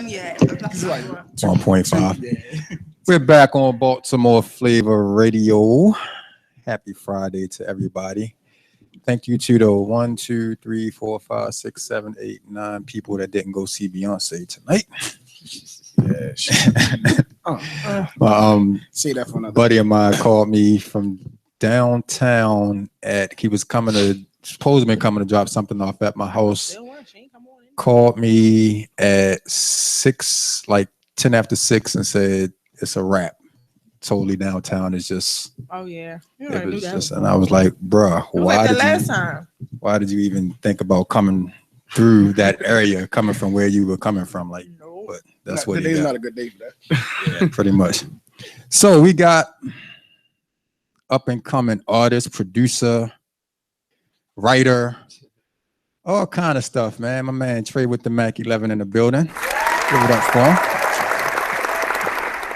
Yeah, It's like 1.5. yeah. We're back on Baltimore Flava Radio. Happy Friday to everybody. Thank you to the 1, 2, 3, 4, 5, 6, 7, 8, 9 people that didn't go see Beyonce tonight. Yeah, shit. See that for another buddy of mine called me from downtown he was supposedly coming to drop something off at my house. Called me at 6, like 10 after 6, and said it's a wrap. Totally downtown. It's just. Oh yeah. It was just, and I was like, bruh, why did you even think about coming through that area, coming from where you were coming from? Like, but that's what today's not a good day for that. Yeah, pretty much. So we got up and coming artist, producer, writer, all kind of stuff, man. My man Trey with the Mac 11 in the building. Give it up for him.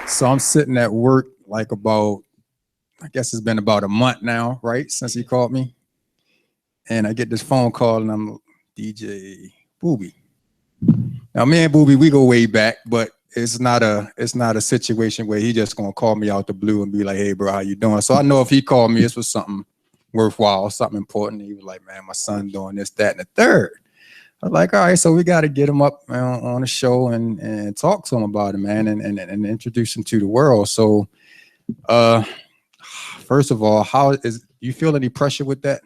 So I'm sitting at work like I guess it's been about a month now, right? Since he called me. And I get this phone call and I'm DJ Booby. Now me and Booby, we go way back, but it's not a situation where he just gonna call me out the blue and be like, hey bro, how you doing? So I know if he called me, this was something worthwhile, something important. He was like, man, my son doing this, that, and the third. I was like, all right, so we got to get him up on the show and talk to him about it, man, and introduce him to the world. So, first of all, you feel any pressure with that?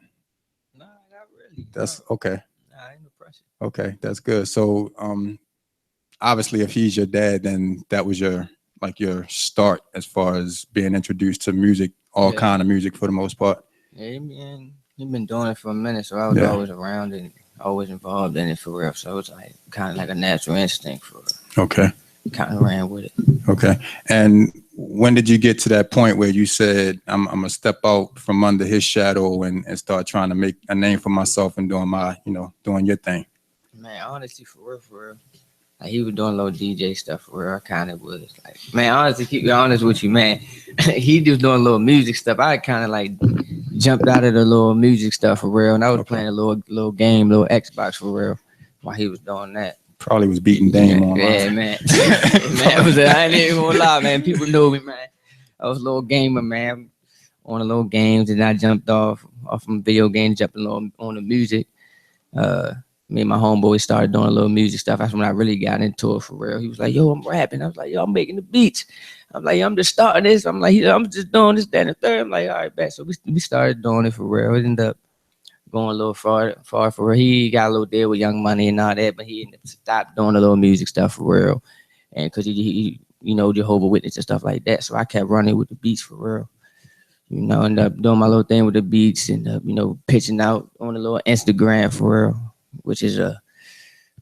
No, not really. That's okay. Nah, ain't no pressure. Okay, that's good. So, obviously, if he's your dad, then that was your start as far as being introduced to music, all kind of music for the most part. Yeah, he been doing it for a minute, so I was always around and always involved in it for real. So it's like kind of like a natural instinct for it. Okay. Kind of ran with it. Okay. And when did you get to that point where you said, I'm gonna step out from under his shadow and start trying to make a name for myself and doing your thing? Man, honestly, for real. Like, he was doing little DJ stuff for real. I kind of was like, man, honestly, keep it honest with you, man. He just doing little music stuff. I kind of like jumped out of the little music stuff for real, and I was playing a little game, little Xbox for real, while he was doing that. Probably was beating Dame on. Yeah, man. I ain't even gonna lie, man. People know me, man. I was a little gamer, man, on the little games, and I jumped off from video games, jumping on the music. Me and my homeboy started doing a little music stuff. That's when I really got into it for real. He was like, yo, I'm rapping. I was like, yo, I'm making the beats. I'm like, I'm just starting this. I'm like, I'm just doing this, that, and the third. I'm like, all right, bet. So we started doing it for real. It ended up going a little far for real. He got a little deal with Young Money and all that, but he ended up stopped doing the little music stuff for real. And because he Jehovah's Witness and stuff like that. So I kept running with the beats for real. Ended up doing my little thing with the beats and, pitching out on a little Instagram for real. Which is a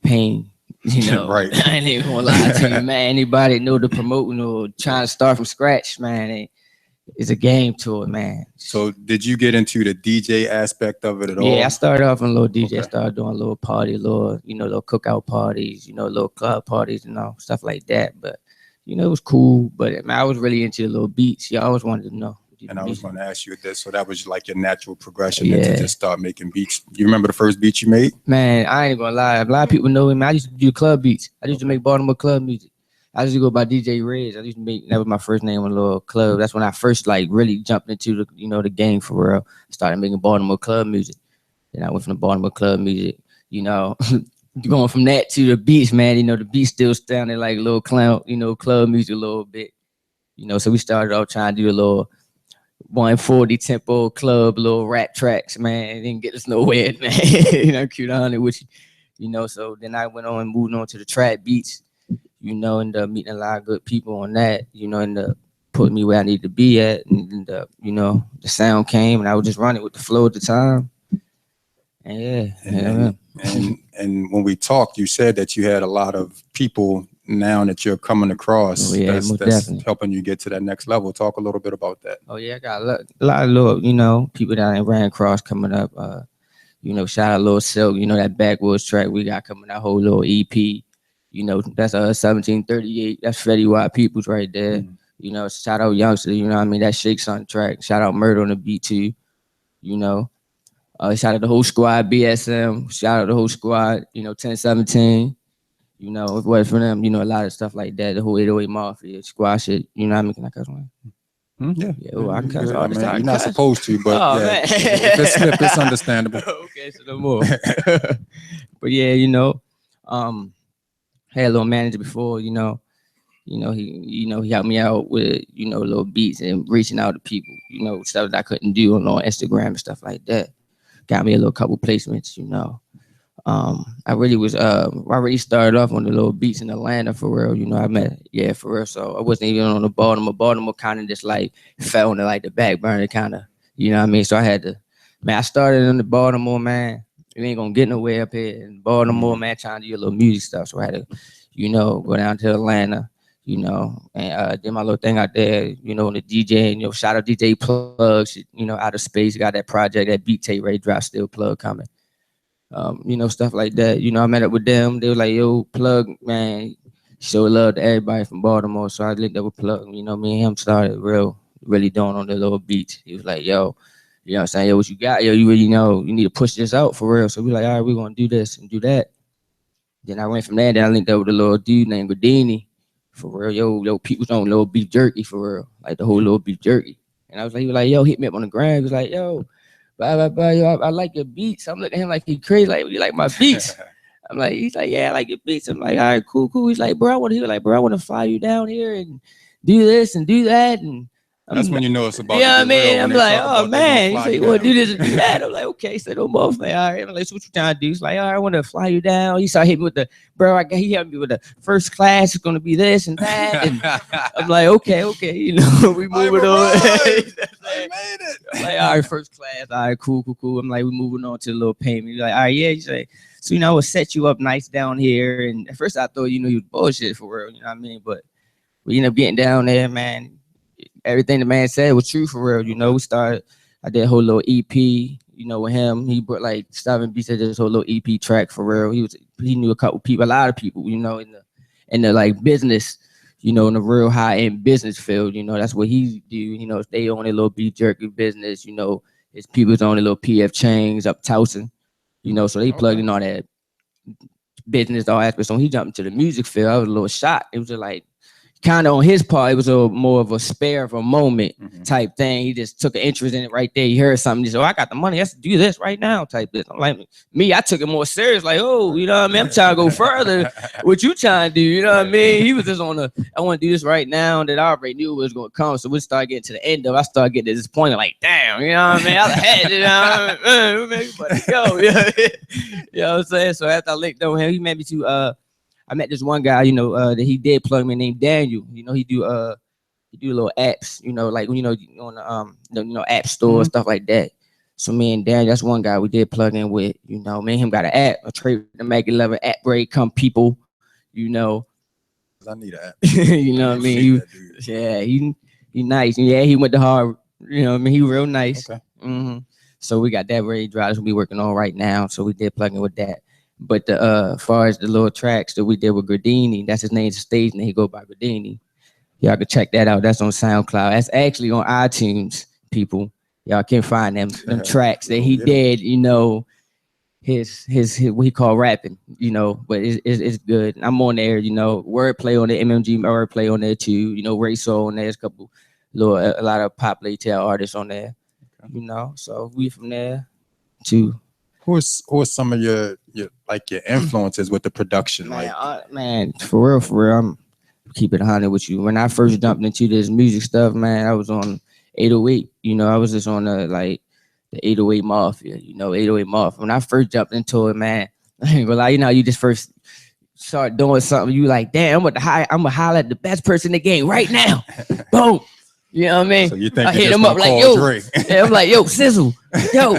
pain, Right. I ain't even gonna lie to you, man. Anybody know to promote, trying to start from scratch, man, it's a game to it, man. So did you get into the DJ aspect of it at all? Yeah, I started off in a little DJ. Okay. I started doing a little party, little cookout parties, little club parties and all stuff like that. But, it was cool. But I was really into the little beats. I always wanted to know. And I was going to ask you this. So that was like your natural progression to just start making beats. You remember the first beat you made? Man, I ain't going to lie. A lot of people know me. I used to do club beats. I used to make Baltimore club music. I used to go by DJ Reds. I used to make, that was my first name on a little club. That's when I first really jumped into the game for real. I started making Baltimore club music. Then I went from the Baltimore club music, going from that to the beats, man. The beats still sounded like a little clown, club music a little bit. So we started off trying to do a little 140 tempo club, little rap tracks, man. It didn't get us nowhere, man. Cute on it with you. So then I went on and moved on to the trap beats, ended up meeting a lot of good people on that, ended up putting me where I needed to be at. And the sound came and I was just running with the flow at the time. And and when we talked, you said that you had a lot of people now that you're coming across that's helping you get to that next level. Talk a little bit about that. Oh yeah, I got a lot of little, people that I ran across coming up. Shout out Lil Silk, that Backwoods track we got coming out, whole little EP. That's 1738. That's Fetty Wap Peoples right there. Mm-hmm. Shout out Youngster, that Shake Son track. Shout out Murder on the beat too. Shout out the whole squad, BSM. Shout out the whole squad, 1017. You know, if it was for them, you know, a lot of stuff like that, the whole 808 Mafia, squash it, you know what I mean? Can I cuss one? Yeah. Yeah, well, I can cuss Good. all I the mean, time. you're not Cuss. supposed to, but Oh, yeah, man. if it's slip, it's understandable. Okay, so no more. But yeah, you know, had a little manager before, he helped me out with, little beats and reaching out to people, stuff that I couldn't do on Instagram and stuff like that. Got me a little couple placements, I really started off on the little beats in Atlanta for real, for real. So I wasn't even on the Baltimore. Baltimore kind of just like fell into like the back burner kind of, you know what I mean? So I had to, man, I started in the Baltimore, man. You ain't gonna get nowhere up here in Baltimore, man, trying to do a little music stuff. So I had to, go down to Atlanta, and did my little thing out there, in the DJ, shout out DJ Plugs, out of space, got that project, that beat tape, Ray Drop, still Plug coming. Stuff like that. I met up with them. They were like, yo, Plug, man, show love to everybody from Baltimore. So I linked up with Plug. Me and him started really doing on the little beats. He was like, yo, you know what I'm saying? Yo, what you got? Yo, you really know, you need to push this out for real. So we like, all right, we're going to do this and do that. Then I went from there. Then I linked up with a little dude named Gradini. For real, yo, people don't little beef jerky for real. Like the whole little beef jerky. And I was like, he was like, yo, hit me up on the ground. He was like, yo, blah, blah, blah, yo, I like your beats. I'm looking at him like he crazy, like, you like my beats? He's like, yeah, I like your beats. I'm like, all right, cool. He's like, bro, I want to fly you down here and do this and do that. And that's when you know it's about. Yeah, to get real, I'm like, oh man. He said, you want to do this and do that? that? I'm like, okay. So no more. Like, all right. I'm like, so what you trying to do? He's like, all right, I want to fly you down. He started hitting me with he helped me with the first class. It's gonna be this and that. And I'm like, okay, we moving on. I made it. I'm like, all right, first class. All right, cool. I'm like, we moving on to the little payment. He's like, all right, yeah. He's like, so I will set you up nice down here. And at first I thought, he was bullshit for real. You know what I mean? But we ended up getting down there, man. Everything the man said was true for real. I did a whole little EP, with him. He brought like Steven B said this whole little EP track for real. He knew a lot of people, in the like business, in the real high end business field. That's what he do. They own a little beef jerky business, his people's own a little PF chains up Towson, so they plugged in all that business, all aspects. So when he jumped into the music field, I was a little shocked. It was just like, kind of on his part, it was more of a spare of a moment type thing. He just took an interest in it right there. He heard something. He said, oh, I got the money. Let's do this right now type this. I'm like, me, I took it more serious. Like, oh, you know what I mean? I'm trying to go further. What you trying to do? You know what I mean? He was just I want to do this right now. And that I already knew it was going to come. So we started getting to the end of it. I started getting to this point of like, damn, you know what I mean? I was ahead, you know what I mean? But go, you know what I'm saying? So after I linked up with him, he made me to, I met this one guy, that he did plug me named Daniel. He do little apps, like on the app store stuff like that. So me and Daniel, that's one guy we did plug in with. Me and him got an app, a trade the Mac 11 app break. Come people, I need an app. you know what I mean? He nice. Yeah, he went to Harvard. You know what I mean? He real nice. Okay. So we got that Ray Drives we working on right now. So we did plug in with that. But as far as the little tracks that we did with Gradini, that's his name, the stage name. He go by Gradini. Y'all can check that out. That's on SoundCloud. That's actually on iTunes, people. Y'all can find them tracks that he did. His what he call rapping. But it's good. I'm on there. Wordplay on the MMG wordplay on there too. Ray Soul on there. There's a lot of popular tail artists on there. So we from there too. Who are some of your influences with the production? Man, for real, I'm keep it 100 with you. When I first jumped into this music stuff, man, I was on 808. I was just on the 808 Mafia. 808 Mafia. When I first jumped into it, man, I ain't gonna lie. You just first start doing something. You like, damn, I'm gonna holler at the best person in the game right now. Boom. You know what I mean? So you think I hit him up like, yo, yeah, I'm like, yo, Sizzle, yo.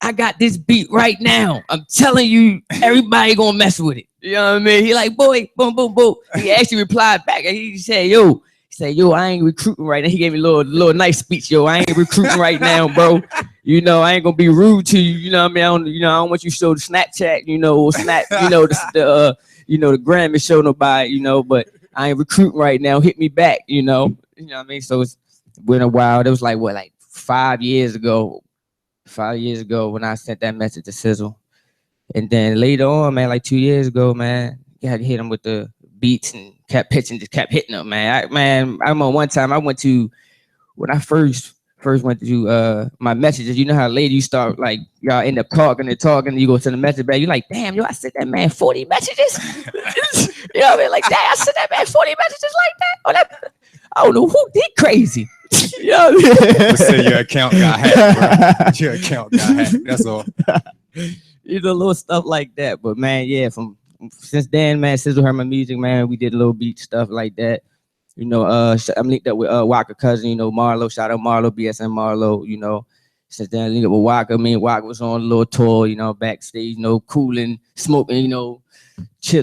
I got this beat right now. I'm telling you, everybody gonna mess with it. You know what I mean? He like, boy, boom, boom, boom. He actually replied back and he said, yo, I ain't recruiting right now. He gave me a little nice speech, yo. I ain't recruiting right now, bro. I ain't gonna be rude to you. You know what I mean? I don't want you to show the Snapchat, or Snap, the Grammy show nobody, but I ain't recruiting right now. Hit me back, You know what I mean? So it's been a while. It was like 5 years ago. 5 years ago when I sent that message to Sizzle. And then later on, man, like 2 years ago, man, had to hit him with the beats and kept pitching, just kept hitting them, man. I remember one time I went to when I first went to my messages. You know how later you start like y'all end up talking, and you go to the message back. You're like, damn, yo, I sent that man 40 messages. You know what I mean? Like, damn, I sent that man 40 messages like that. Oh, that I don't know who did crazy. You know what I mean? Let's say your account got hacked, bro. Your account got hacked. That's all. You know, little stuff like that. But man, yeah, since then, man, Sizzle heard my music, man. We did a little beat stuff like that. You know, I'm linked up with Walker cousin, you know, Marlo. Shout out Marlo, BSN Marlo, you know. Since then, I linked up with Walker. Me and Walker was on a little tour, you know, backstage, you know, cooling, smoking, you know,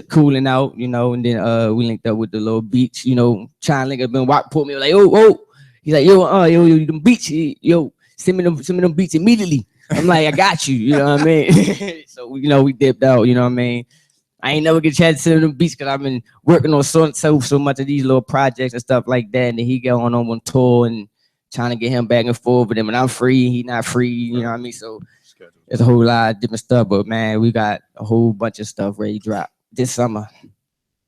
cooling out, you know. And then we linked up with the little beats, you know, trying to link up. And Walker pulled me like, oh. He's like, yo, them beats, yo, send me them beats immediately. I'm like, I got you, you know what I mean? So, you know, we dipped out, you know what I mean? I ain't never get a chance to send them beats because I've been working on so much of these little projects and stuff like that. And then he going on one tour and trying to get him back and forth with him. And I'm free, he not free, you know what I mean? So there's a whole lot of different stuff. But man, we got a whole bunch of stuff ready to drop this summer.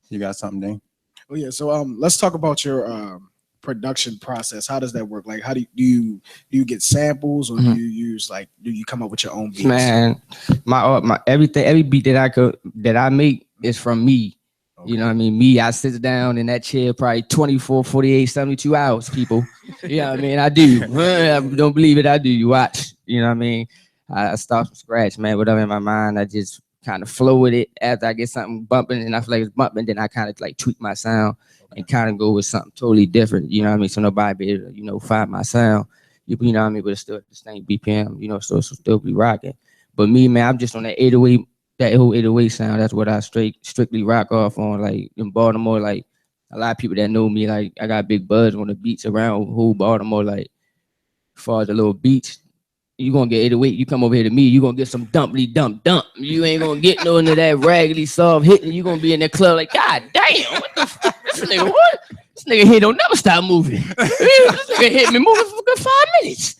You got something, Dane? Oh yeah. So let's talk about your production process. How does that work? Like, how do you get samples, or do you use do you come up with your own beats? Man, my everything, every beat that I make is from me. Okay. You know what I mean? Me, I sit down in that chair probably 24, 48, 72 hours, people. You know what I mean? I do. Don't believe it, I do. You watch. You know what I mean? I start from scratch, man. Whatever in my mind, I just kind of flow with it. After I get something bumping and I feel like it's bumping, then I kind of like tweak my sound and kind of go with something totally different. You know what I mean? So nobody be able to, you know, find my sound. You know what I mean? But it's still at the same BPM, you know, so still be rocking. But me, man, I'm just on that 808, that whole 808 sound. That's what I strictly rock off on. Like in Baltimore, like a lot of people that know me, like I got big buzz on the beats around whole Baltimore. Like as far as the little beats, you gonna get 808. You come over here to me, you gonna get some dumply dump. You ain't gonna get none of that raggedy soft hitting. You gonna be in that club like, God damn, what the fuck? This nigga, what? This nigga here don't never stop moving. This nigga hit me moving for a good 5 minutes.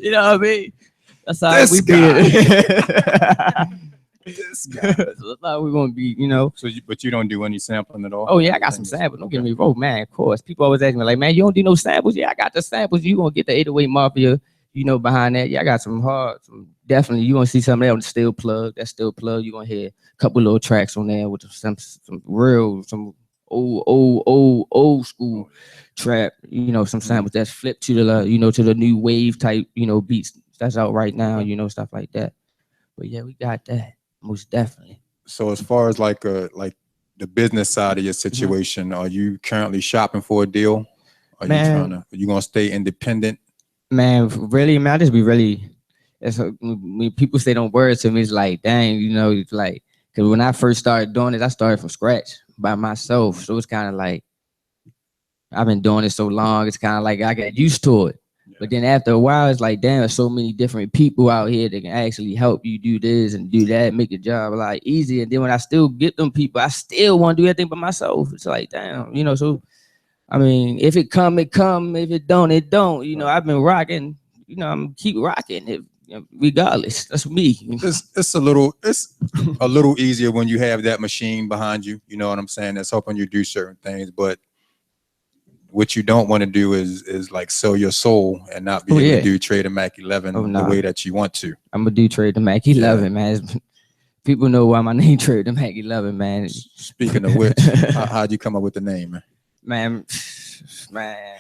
You know what I mean? That's how This we guy. be. This guy. So that's how we gonna be, you know. So, but you don't do any sampling at all? Oh yeah, I got some samples. Don't get me wrong, man. Of course, people always ask me like, man, you don't do no samples? Yeah, I got the samples. You gonna get the 808 Mafia, you know, behind that. Yeah, I got some definitely. You gonna see some of that on the Still Plug. That Still Plug. You gonna hear a couple little tracks on there with some old school trap. You know, some samples that's flipped to the you know, to the new wave type, you know, beats that's out right now. You know, stuff like that. But yeah, we got that most definitely. So as far as like the business side of your situation, are you currently shopping for a deal? Are are you gonna stay independent? Man, really, man, I just be really. When people say them words to me, it's like, dang, you know, it's like, because when I first started doing it, I started from scratch by myself. So it's kind of like, I've been doing it so long, it's kind of like I got used to it. Yeah. But then after a while, it's like, damn, there's so many different people out here that can actually help you do this and do that, make the job a lot easier. And then when I still get them people, I still want to do everything by myself. It's like, damn, you know, so, I mean, if it come, it come. If it don't, it don't. You know, I've been rocking, you know, I'm keep rocking it. Regardless, that's me. It's a little easier when you have that machine behind you. You know what I'm saying? That's helping you do certain things. But what you don't want to do is like sell your soul and not be able to do Trade the Mac 11 the way that you want to. I'm gonna do Trade the Mac 11, man. People know why my name Trade the Mac 11, man. Speaking of which, how'd you come up with the name, man? Man,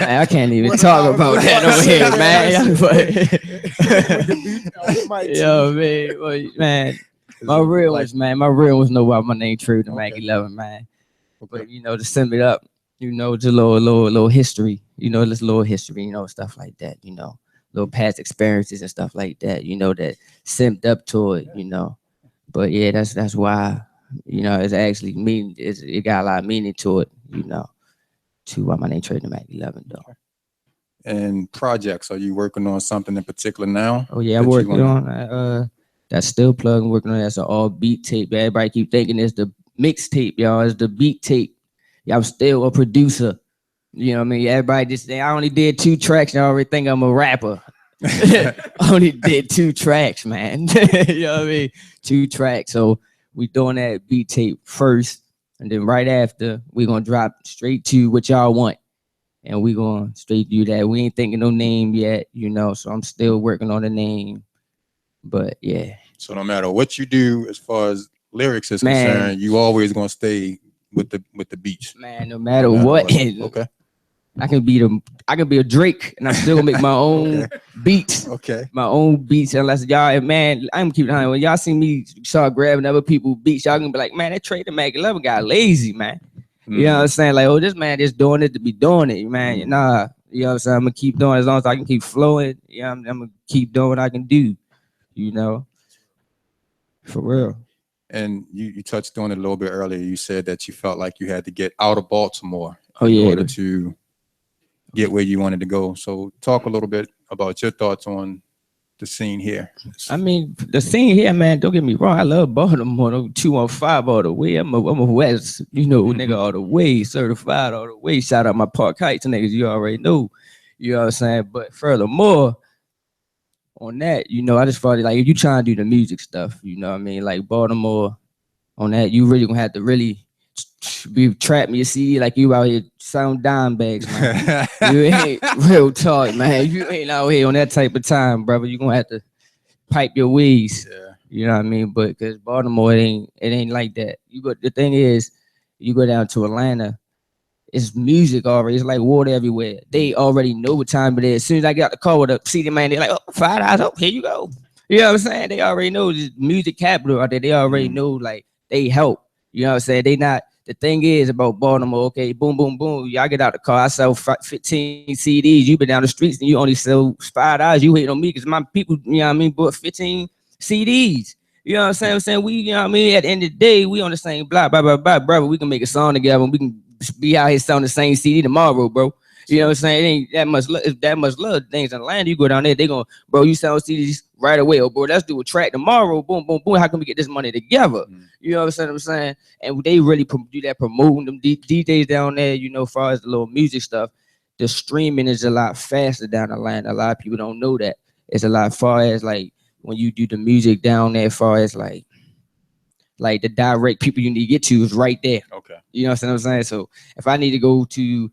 I can't even talk about that over here, man. Yo, man, my real ones know why my name True to Mac 11, man. But you know, to sum it up, you know, just little history, you know, this little history, you know, stuff like that, you know, little past experiences and stuff like that, you know, that simmed up to it, you know. But yeah, that's why, you know, it's actually it got a lot of meaning to it, you know. To why my name Trade the Mac 11 though. And projects, are you working on something in particular now? Oh yeah, I'm working on that Still Plug. I'm working on that's an all beat tape. Everybody keep thinking it's the mixtape, y'all. It's the beat tape. Yeah, I'm still a producer. You know what I mean? Everybody just say I only did 2 tracks. Y'all already think I'm a rapper. Only did 2 tracks, man. You know what I mean? 2 tracks. So we doing that beat tape first, and then right after we gonna drop straight to what y'all want, and we gonna straight do that. We ain't thinking no name yet, you know. So I'm still working on the name, but yeah. So no matter what you do as far as lyrics is Man. concerned, you always gonna stay with the beats. Man, no matter what. Okay. I can be a Drake, and I'm still gonna make my own beats. Okay. My own beats. Unless y'all, man, I'm keeping on. When y'all see me start grabbing other people's beats, y'all gonna be like, man, that Trade the Mac 11 got lazy, man. You know what I'm saying? Like, oh, this man just doing it to be doing it, man. Nah, you know what I'm saying? I'm gonna keep doing it as long as I can keep flowing. Yeah, I'm gonna keep doing what I can do. You know, for real. And you touched on it a little bit earlier. You said that you felt like you had to get out of Baltimore in order to get where you wanted to go. So talk a little bit about your thoughts on the scene here. I mean, the scene here, man, don't get me wrong. I love Baltimore, 215 all the way. I'm a West, you know, nigga, all the way, certified all the way. Shout out my Park Heights niggas, you already know. You know what I'm saying? But furthermore, on that, you know, I just thought like if you trying to do the music stuff, you know what I mean? Like Baltimore, on that, you really gonna have to really be trap me. You see, like you out here sound dime bags, man. You ain't real talk, man. You ain't out here on that type of time, brother. You gonna have to pipe your ways. Yeah. You know what I mean? But because Baltimore, it ain't like that. You go. The thing is, you go down to Atlanta, it's music already. It's like water everywhere. They already know what time it is. As soon as I get out the car with a CD man, they're like, oh, $5. Oh, here you go. You know what I'm saying? They already know the music capital out there. They already know like they help. You know what I'm saying? They not. The thing is about Baltimore, okay, boom, boom, boom. Y'all get out the car. I sell 15 CDs. You been down the streets and you only sell $5. You hating on me because my people, you know what I mean, bought 15 CDs. You know what I'm saying? We, you know what I mean? At the end of the day, we on the same block, blah, blah, blah, brother. We can make a song together and we can be out here selling the same CD tomorrow, bro. You know what I'm saying? It ain't that much. If that much love things in Atlanta, you go down there, they gonna, bro, you sell CDs right away. Oh, bro, let's do a track tomorrow. Boom, boom, boom. How can we get this money together? You know what I'm saying? And they really do that promoting them DJs down there. You know, as far as the little music stuff, the streaming is a lot faster down Atlanta. A lot of people don't know that. It's a lot far as like when you do the music down there, as far as like the direct people you need to get to is right there. Okay. You know what I'm saying? So if I need to go to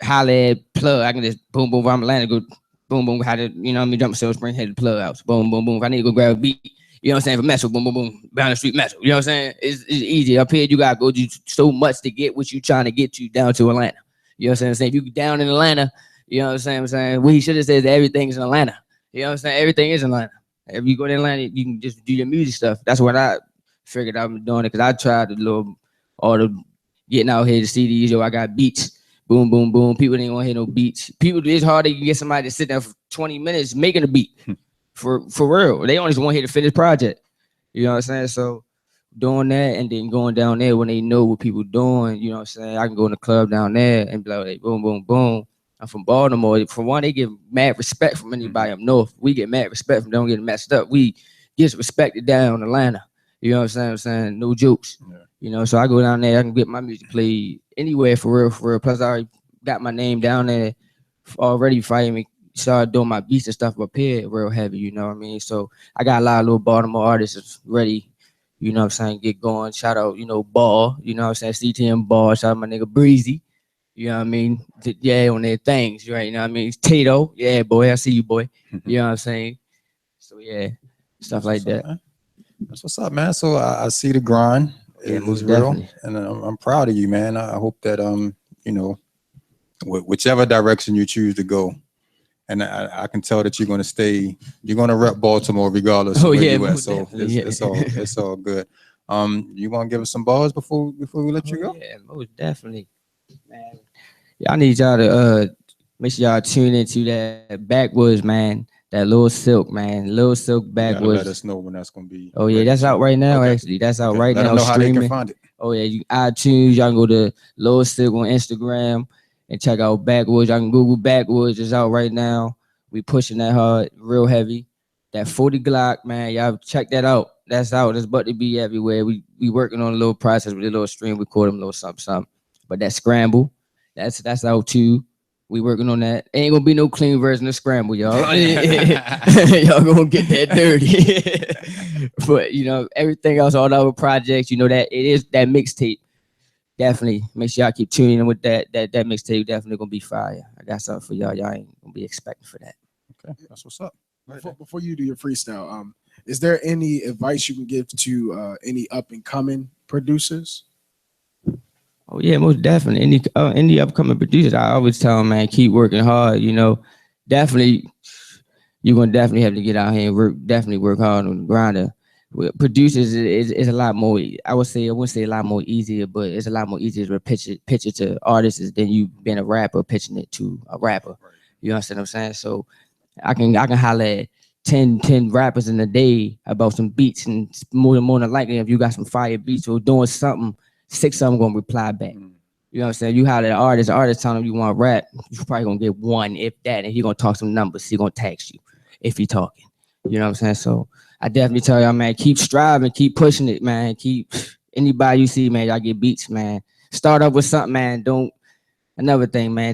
holla at plug, I can just boom, boom, I'm Atlanta, go boom, boom, how to, you know what I mean, jump Silver Spring, head to plug house, boom, boom, boom. If I need to go grab a beat, you know what I'm saying, for Metro, boom, boom, boom, down the street Metro. You know what I'm saying? It's easy. Up here, you gotta go do so much to get what you trying to get to down to Atlanta. You know what I'm saying? If you down in Atlanta, you know what I'm saying? We should have said that everything's in Atlanta. You know what I'm saying? Everything is in Atlanta. If you go to Atlanta, you can just do your music stuff. That's what I figured I've been doing it because I tried all the getting out here to CDs. Yo, I got beats. Boom, boom, boom. People didn't want to hear no beats. People, it's hard to get somebody to sit there for 20 minutes making a beat. For real. They only just want to hear the finished project. You know what I'm saying? So doing that and then going down there when they know what people doing, you know what I'm saying? I can go in the club down there and be like, hey, boom, boom, boom. I'm from Baltimore. For one, they give mad respect from anybody up north. We get mad respect from them getting messed up. We get respected down in Atlanta. You know what I'm saying? No jokes. Yeah. You know, so I go down there, I can get my music played anywhere for real, for real. Plus, I already got my name down there already fighting me. Started doing my beats and stuff up here real heavy, you know what I mean? So I got a lot of little Baltimore artists ready, you know what I'm saying, get going. Shout out, you know, Ball, you know what I'm saying, CTM Ball. Shout out my nigga Breezy, you know what I mean? Yeah, on their things, right? You know what I mean? Tato, yeah, boy, I see you, boy. You know what I'm saying? So yeah, stuff like that. That's what's up, man. So I see the grind. Yeah, It was real, and I'm proud of you, man. I hope that you know, whichever direction you choose to go, and I can tell that you're going to rep Baltimore regardless of where you at. So it's all good. You want to give us some bars before we let you go? Yeah, most definitely, man. Y'all need y'all to make sure y'all tune into that Backwoods, man. That Lil Silk, man. Lil Silk Backwoods. Let us know when that's gonna be. Oh yeah, that's out right now. Okay. Actually, that's out right now. Let them know streaming. How they can find it. Oh yeah, you iTunes. Y'all can go to Lil Silk on Instagram and check out Backwoods. Y'all can Google Backwoods. It's out right now. We pushing that hard, real heavy. That 40 Glock, man. Y'all check that out. That's out. It's about to be everywhere. We working on a little process with a little stream. We call them a little something. But that Scramble, that's out too. We working on that. Ain't gonna be no clean version of Scramble, y'all. Y'all gonna get that dirty. But you know, everything else, all the other projects, you know, that it is that mixtape. Definitely make sure y'all keep tuning in with that mixtape. Definitely gonna be fire. I got something for y'all. Y'all ain't gonna be expecting for that. Okay, that's what's up. Before you do your freestyle, is there any advice you can give to any up and coming producers? Oh yeah, most definitely. Any upcoming producers, I always tell them, man, keep working hard. You know, definitely, you're gonna definitely have to get out here and work. Definitely work hard on the grinder. With producers is a lot more. I wouldn't say a lot more easier, but it's a lot more easier to pitch it to artists than you being a rapper pitching it to a rapper. You understand what I'm saying? So I can holler at 10 rappers in a day about some beats, and more than likely, if you got some fire beats or doing something, 6 of them gonna reply back. You know what I'm saying? You holler at an artist telling him you want to rap, you probably gonna get 1, if that, and he gonna talk some numbers. He gonna text you if he talking. You know what I'm saying? So I definitely tell y'all, man, keep striving, keep pushing it, man. Keep anybody you see, man, y'all get beats, man. Start up with something, man. Another thing, man.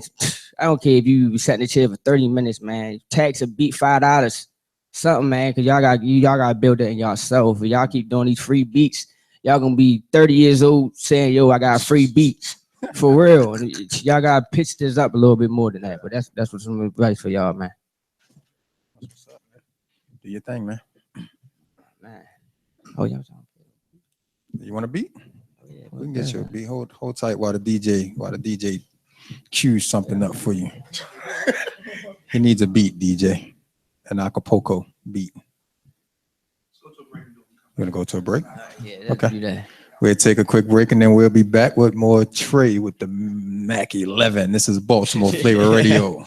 I don't care if you sat in the chair for 30 minutes, man. Tax a beat $5, something, man, because y'all gotta build it in yourself. If y'all keep doing these free beats, y'all gonna be 30 years old saying, yo, I got free beats. For real. Y'all gotta pitch this up a little bit more than that. But that's what's some advice for y'all, man. What's up, man? Do your thing, man. Oh, yeah. You want a beat? Yeah, We can get you a beat. Hold tight while the DJ cues something up for you. He needs a beat, DJ. An Acapulco beat. You wanna go to a break? Yeah, let's do that. We'll take a quick break and then we'll be back with more Trey with the Mac 11. This is Baltimore Flava Radio.